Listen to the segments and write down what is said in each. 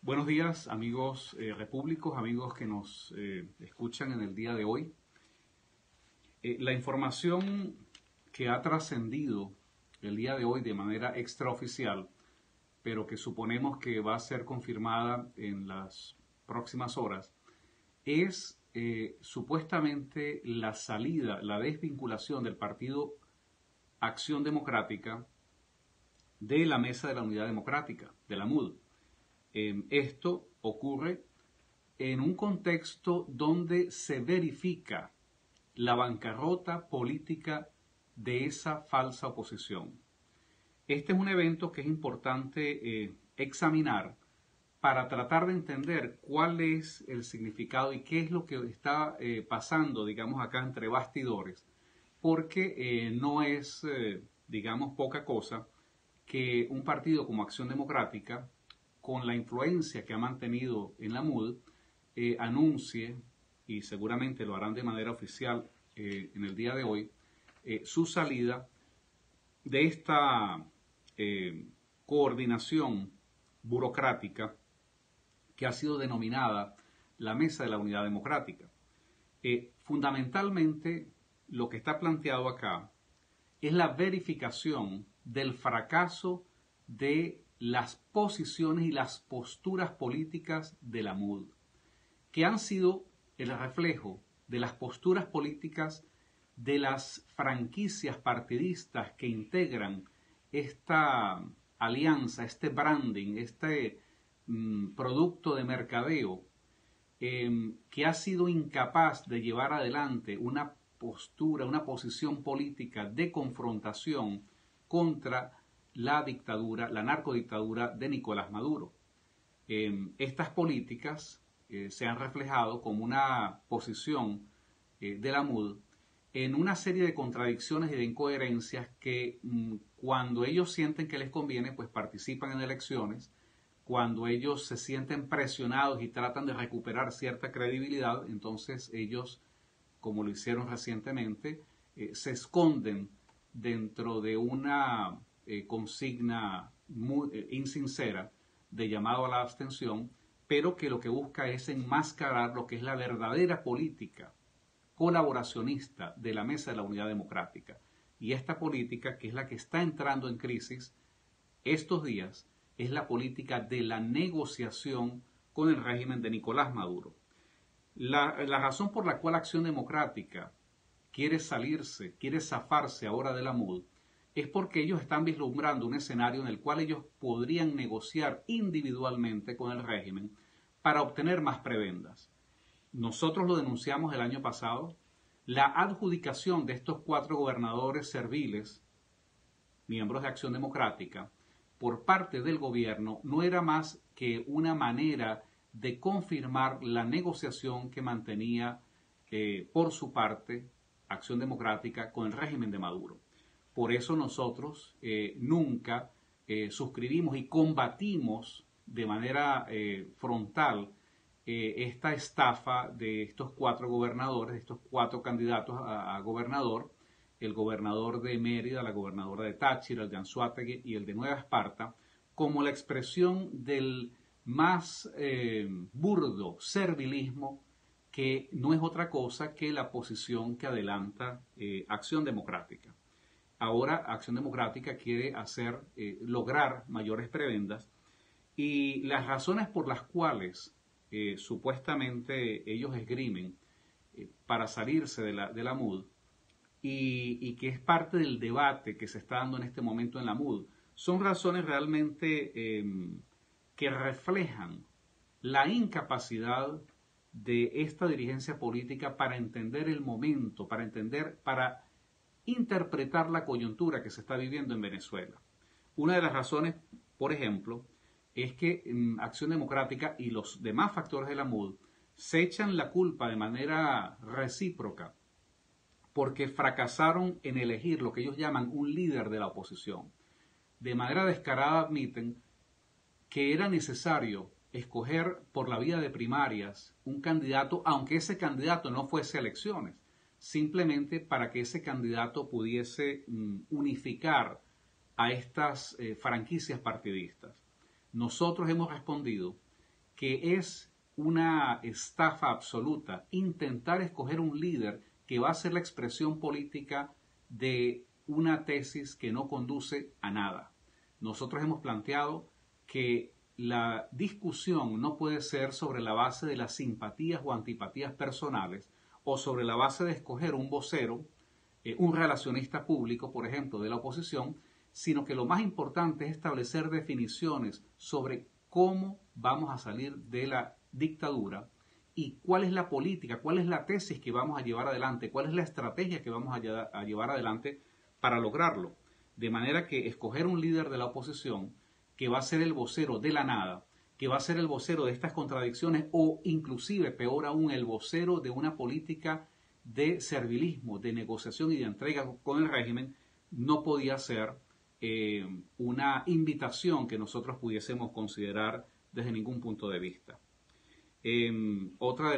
Buenos días, amigos repúblicos, amigos que nos escuchan en el día de hoy. La información que ha trascendido el día de hoy de manera extraoficial, pero que suponemos que va a ser confirmada en las próximas horas, es supuestamente la salida, la desvinculación del Partido Acción Democrática de la Mesa de la Unidad Democrática, de la MUD. Esto ocurre en un contexto donde se verifica la bancarrota política de esa falsa oposición. Este es un evento que es importante examinar para tratar de entender cuál es el significado y qué es lo que está pasando, digamos, acá entre bastidores, porque no es, digamos, poca cosa que un partido como Acción Democrática, con la influencia que ha mantenido en la MUD, anuncie, y seguramente lo harán de manera oficial en el día de hoy, su salida de esta coordinación burocrática que ha sido denominada la Mesa de la Unidad Democrática. Fundamentalmente, lo que está planteado acá es la verificación del fracaso de las posiciones y las posturas políticas de la MUD, que han sido el reflejo de las posturas políticas de las franquicias partidistas que integran esta alianza, este branding, este producto de mercadeo que ha sido incapaz de llevar adelante una postura, una posición política de confrontación contra la dictadura, la narcodictadura de Nicolás Maduro. Estas políticas se han reflejado como una posición de la MUD en una serie de contradicciones y de incoherencias que cuando ellos sienten que les conviene, pues participan en elecciones. Cuando ellos se sienten presionados y tratan de recuperar cierta credibilidad, entonces ellos, como lo hicieron recientemente, se esconden dentro de una consigna muy insincera de llamado a la abstención, pero que lo que busca es enmascarar lo que es la verdadera política colaboracionista de la Mesa de la Unidad Democrática. Y esta política, que es la que está entrando en crisis estos días, es la política de la negociación con el régimen de Nicolás Maduro. La razón por la cual Acción Democrática quiere salirse, quiere zafarse ahora de la MUD, es porque ellos están vislumbrando un escenario en el cual ellos podrían negociar individualmente con el régimen para obtener más prebendas. Nosotros lo denunciamos el año pasado. La adjudicación de estos 4 gobernadores serviles, miembros de Acción Democrática, por parte del gobierno no era más que una manera de confirmar la negociación que mantenía por su parte Acción Democrática con el régimen de Maduro. Por eso nosotros nunca suscribimos y combatimos de manera frontal esta estafa de estos 4 gobernadores, de estos 4 candidatos a gobernador, el gobernador de Mérida, la gobernadora de Táchira, el de Anzoátegui y el de Nueva Esparta, como la expresión del más burdo servilismo, que no es otra cosa que la posición que adelanta Acción Democrática. Ahora Acción Democrática quiere lograr mayores prebendas, y las razones por las cuales supuestamente ellos esgrimen para salirse de la MUD y que es parte del debate que se está dando en este momento en la MUD, son razones realmente que reflejan la incapacidad de esta dirigencia política para entender el momento, para interpretar la coyuntura que se está viviendo en Venezuela. Una de las razones, por ejemplo, es que Acción Democrática y los demás factores de la MUD se echan la culpa de manera recíproca porque fracasaron en elegir lo que ellos llaman un líder de la oposición. De manera descarada admiten que era necesario escoger por la vía de primarias un candidato, aunque ese candidato no fuese a elecciones, simplemente para que ese candidato pudiese unificar a estas franquicias partidistas. Nosotros hemos respondido que es una estafa absoluta intentar escoger un líder que va a ser la expresión política de una tesis que no conduce a nada. Nosotros hemos planteado que la discusión no puede ser sobre la base de las simpatías o antipatías personales o sobre la base de escoger un vocero, un relacionista público, por ejemplo, de la oposición, sino que lo más importante es establecer definiciones sobre cómo vamos a salir de la dictadura y cuál es la política, cuál es la tesis que vamos a llevar adelante, cuál es la estrategia que vamos a llevar adelante para lograrlo. De manera que escoger un líder de la oposición que va a ser el vocero de la nada, que va a ser el vocero de estas contradicciones o inclusive, peor aún, el vocero de una política de servilismo, de negociación y de entrega con el régimen, no podía ser una invitación que nosotros pudiésemos considerar desde ningún punto de vista. Otra de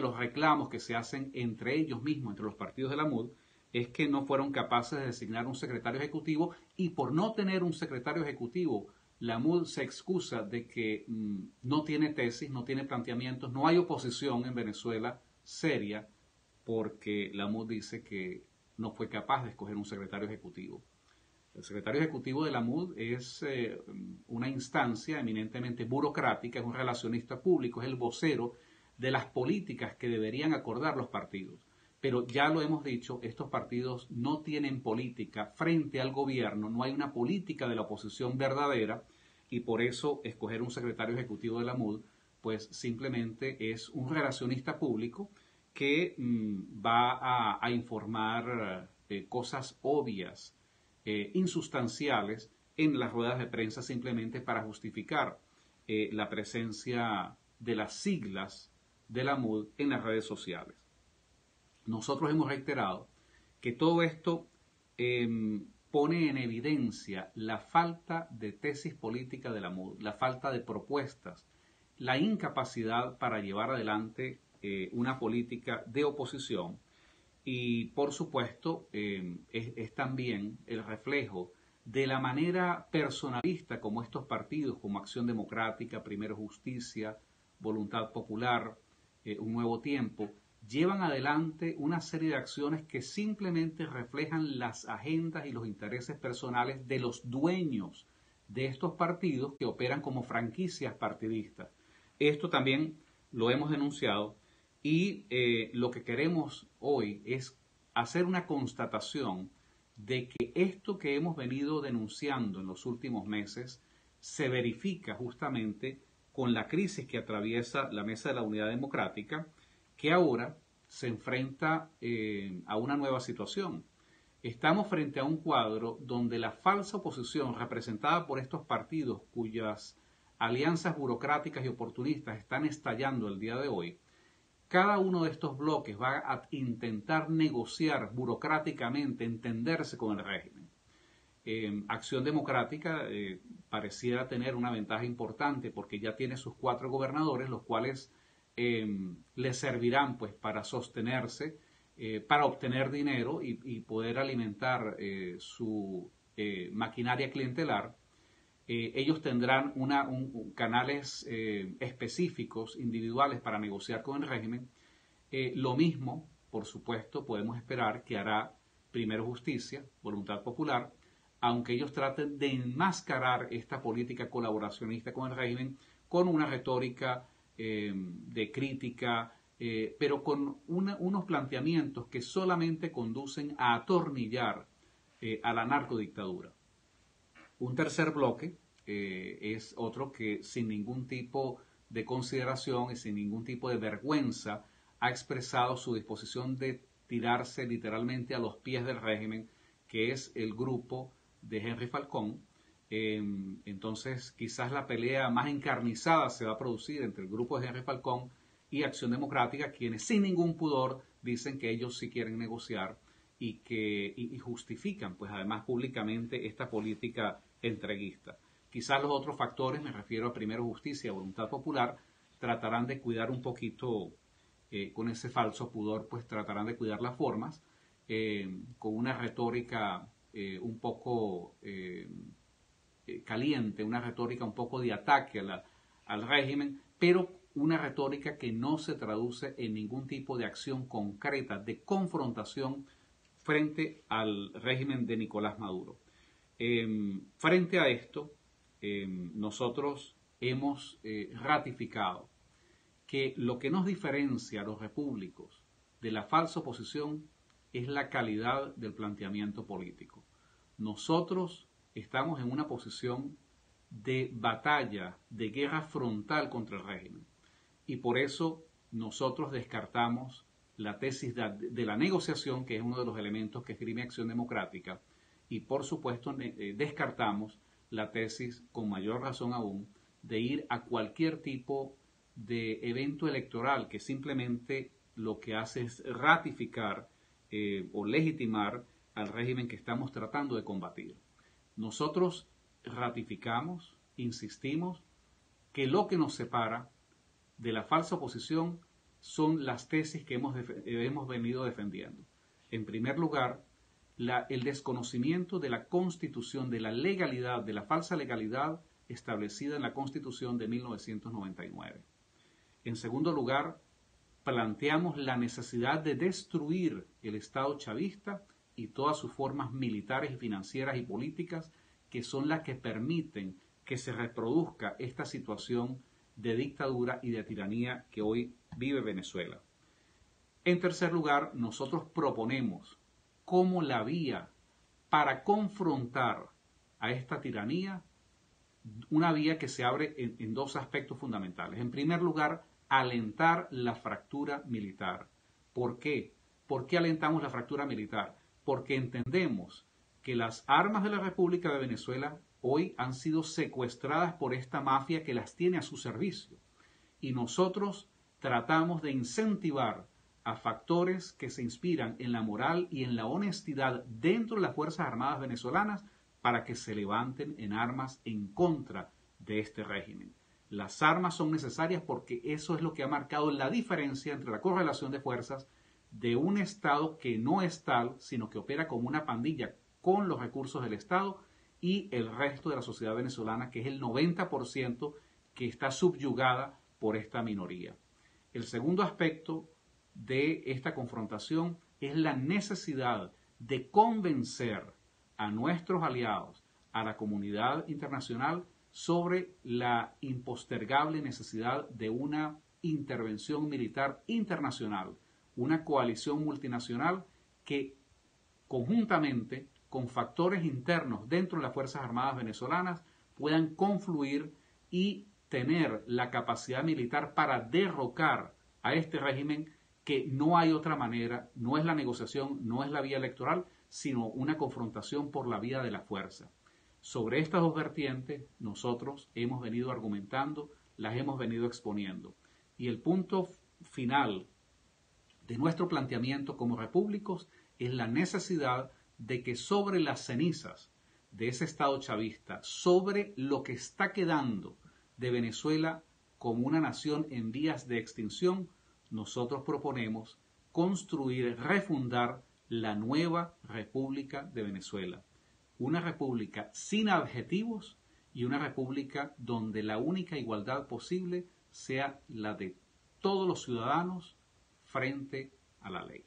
los reclamos que se hacen entre ellos mismos, entre los partidos de la MUD, es que no fueron capaces de designar un secretario ejecutivo y por no tener un secretario ejecutivo, la MUD se excusa de que no tiene tesis, no tiene planteamientos, no hay oposición en Venezuela seria porque la MUD dice que no fue capaz de escoger un secretario ejecutivo. El secretario ejecutivo de la MUD es una instancia eminentemente burocrática, es un relacionista público, es el vocero de las políticas que deberían acordar los partidos. Pero ya lo hemos dicho, estos partidos no tienen política frente al gobierno, no hay una política de la oposición verdadera y por eso escoger un secretario ejecutivo de la MUD pues simplemente es un relacionista público que va a informar cosas obvias, insustanciales en las ruedas de prensa simplemente para justificar la presencia de las siglas de la MUD en las redes sociales. Nosotros hemos reiterado que todo esto pone en evidencia la falta de tesis política de la MUD, la falta de propuestas, la incapacidad para llevar adelante una política de oposición y, por supuesto, es también el reflejo de la manera personalista como estos partidos, como Acción Democrática, Primero Justicia, Voluntad Popular, Un Nuevo Tiempo, llevan adelante una serie de acciones que simplemente reflejan las agendas y los intereses personales de los dueños de estos partidos que operan como franquicias partidistas. Esto también lo hemos denunciado y lo que queremos hoy es hacer una constatación de que esto que hemos venido denunciando en los últimos meses se verifica justamente con la crisis que atraviesa la Mesa de la Unidad Democrática, que ahora se enfrenta a una nueva situación. Estamos frente a un cuadro donde la falsa oposición representada por estos partidos cuyas alianzas burocráticas y oportunistas están estallando el día de hoy, cada uno de estos bloques va a intentar negociar burocráticamente, entenderse con el régimen. Acción Democrática pareciera tener una ventaja importante porque ya tiene sus 4 gobernadores, los cuales les servirán pues para sostenerse, para obtener dinero y poder alimentar su maquinaria clientelar. Ellos tendrán canales específicos, individuales para negociar con el régimen. Lo mismo, por supuesto, podemos esperar que hará Primero Justicia, Voluntad Popular, aunque ellos traten de enmascarar esta política colaboracionista con el régimen con una retórica de crítica, pero con unos planteamientos que solamente conducen a atornillar a la narcodictadura. Un tercer bloque es otro que sin ningún tipo de consideración y sin ningún tipo de vergüenza ha expresado su disposición de tirarse literalmente a los pies del régimen, que es el grupo de Henry Falcón. Entonces quizás la pelea más encarnizada se va a producir entre el grupo de Henry Falcón y Acción Democrática, quienes sin ningún pudor dicen que ellos sí quieren negociar y justifican pues además públicamente esta política entreguista. Quizás los otros factores, me refiero a Primero Justicia, Voluntad Popular, tratarán de cuidar un poquito con ese falso pudor, pues tratarán de cuidar las formas con una retórica un poco caliente, una retórica un poco de ataque al régimen, pero una retórica que no se traduce en ningún tipo de acción concreta de confrontación frente al régimen de Nicolás Maduro. Frente a esto, nosotros hemos ratificado que lo que nos diferencia a los repúblicos de la falsa oposición es la calidad del planteamiento político. Nosotros estamos en una posición de batalla, de guerra frontal contra el régimen. Y por eso nosotros descartamos la tesis de la negociación, que es uno de los elementos que esgrime Acción Democrática, y por supuesto descartamos la tesis, con mayor razón aún, de ir a cualquier tipo de evento electoral que simplemente lo que hace es ratificar o legitimar al régimen que estamos tratando de combatir. Nosotros ratificamos, insistimos, que lo que nos separa de la falsa oposición son las tesis que hemos venido defendiendo. En primer lugar, el desconocimiento de la Constitución, de la legalidad, de la falsa legalidad establecida en la Constitución de 1999. En segundo lugar, planteamos la necesidad de destruir el Estado chavista y todas sus formas militares y financieras y políticas que son las que permiten que se reproduzca esta situación de dictadura y de tiranía que hoy vive Venezuela. En tercer lugar, nosotros proponemos como la vía para confrontar a esta tiranía, una vía que se abre en dos aspectos fundamentales. En primer lugar, alentar la fractura militar. ¿Por qué? ¿Por qué alentamos la fractura militar? Porque entendemos que las armas de la República de Venezuela hoy han sido secuestradas por esta mafia que las tiene a su servicio. Y nosotros tratamos de incentivar a factores que se inspiran en la moral y en la honestidad dentro de las Fuerzas Armadas venezolanas para que se levanten en armas en contra de este régimen. Las armas son necesarias porque eso es lo que ha marcado la diferencia entre la correlación de fuerzas de un Estado que no es tal, sino que opera como una pandilla con los recursos del Estado, y el resto de la sociedad venezolana, que es el 90% que está subyugada por esta minoría. El segundo aspecto de esta confrontación es la necesidad de convencer a nuestros aliados, a la comunidad internacional, sobre la impostergable necesidad de una intervención militar internacional, una coalición multinacional que conjuntamente con factores internos dentro de las Fuerzas Armadas venezolanas puedan confluir y tener la capacidad militar para derrocar a este régimen, que no hay otra manera, no es la negociación, no es la vía electoral, sino una confrontación por la vía de la fuerza. Sobre estas dos vertientes nosotros hemos venido argumentando, las hemos venido exponiendo. Y el punto final de nuestro planteamiento como repúblicos es la necesidad de que sobre las cenizas de ese Estado chavista, sobre lo que está quedando de Venezuela como una nación en vías de extinción, nosotros proponemos construir, refundar la nueva República de Venezuela. Una república sin adjetivos y una república donde la única igualdad posible sea la de todos los ciudadanos frente a la ley.